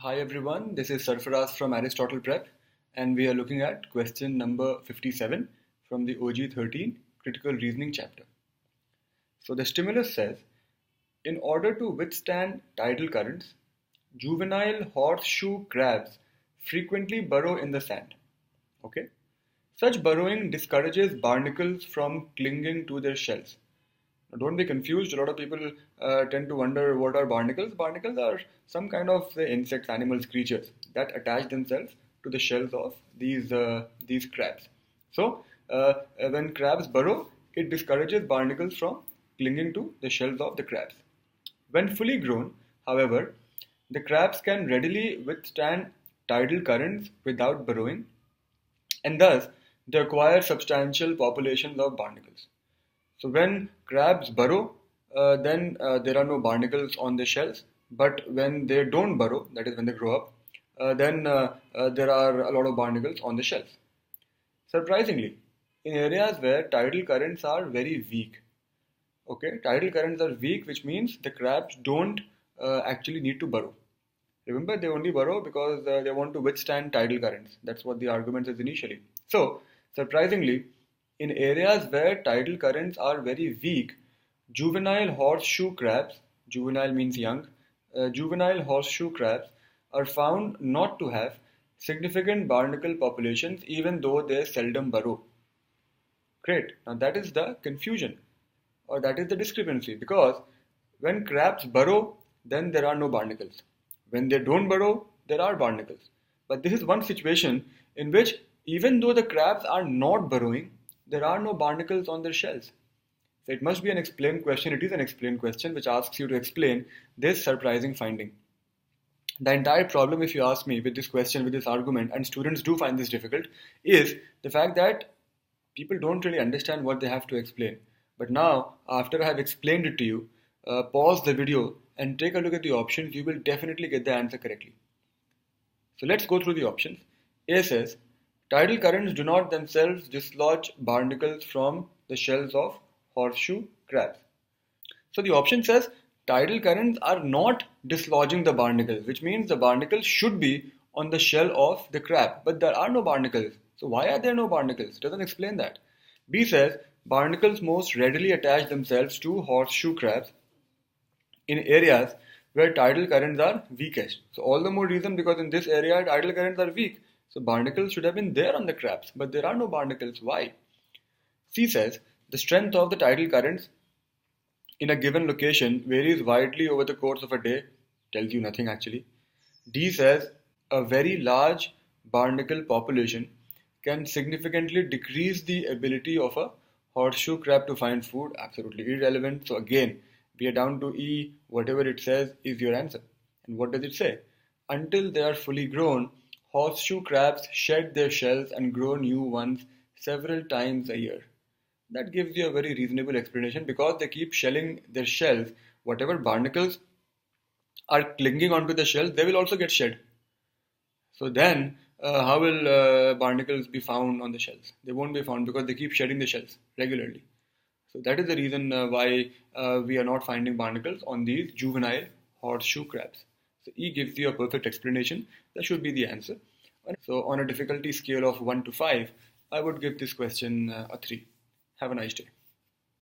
Hi everyone, this is Sarfraz from Aristotle Prep, and we are looking at question number 57 from the OG 13 Critical Reasoning chapter. So the stimulus says, in order to withstand tidal currents, juvenile horseshoe crabs frequently burrow in the sand. Okay? Such burrowing discourages barnacles from clinging to their shells. Now, don't be confused. A lot of people tend to wonder what are barnacles. Barnacles are some kind of insects, animals, creatures that attach themselves to the shells of these crabs. So when crabs burrow, it discourages barnacles from clinging to the shells of the crabs. When fully grown, however, the crabs can readily withstand tidal currents without burrowing, and thus they acquire substantial populations of barnacles. So when crabs burrow, then there are no barnacles on the shells. But when they don't burrow, that is when they grow up, then there are a lot of barnacles on the shells. Surprisingly, in areas where tidal currents are very weak, okay, tidal currents are weak, which means the crabs don't actually need to burrow. Remember, they only burrow because they want to withstand tidal currents. That's what the argument is initially. So, surprisingly, in areas where tidal currents are very weak, juvenile horseshoe crabs, juvenile means young, juvenile horseshoe crabs are found not to have significant barnacle populations even though they seldom burrow. Great. Now that is the confusion, or that is the discrepancy, because when crabs burrow, then there are no barnacles. When they don't burrow, there are barnacles. But this is one situation in which, even though the crabs are not burrowing, there are no barnacles on their shells. So it must be an explained question. It is an explained question which asks you to explain this surprising finding. The entire problem, if you ask me, with this question, with this argument, and students do find this difficult, is the fact that people don't really understand what they have to explain. But now, after I have explained it to you, pause the video and take a look at the options. You will definitely get the answer correctly. So let's go through the options. A says, tidal currents do not themselves dislodge barnacles from the shells of horseshoe crabs. So the option says tidal currents are not dislodging the barnacles, which means the barnacles should be on the shell of the crab, but there are no barnacles. So why are there no barnacles? It doesn't explain that. B says barnacles most readily attach themselves to horseshoe crabs in areas where tidal currents are weakest. So all the more reason, because in this area tidal currents are weak. So barnacles should have been there on the crabs, but there are no barnacles. Why? C says the strength of the tidal currents in a given location varies widely over the course of a day. Tells you nothing actually. D says a very large barnacle population can significantly decrease the ability of a horseshoe crab to find food. Absolutely irrelevant. So again, we are down to E. Whatever it says is your answer. And what does it say? Until they are fully grown, horseshoe crabs shed their shells and grow new ones several times a year. That gives you a very reasonable explanation, because they keep shelling their shells. Whatever barnacles are clinging onto the shells, they will also get shed. So then, how will barnacles be found on the shells? They won't be found because they keep shedding the shells regularly. So that is the reason why we are not finding barnacles on these juvenile horseshoe crabs. So E gives you a perfect explanation. That should be the answer. So on a difficulty scale of 1 to 5, I would give this question a 3. Have a nice day.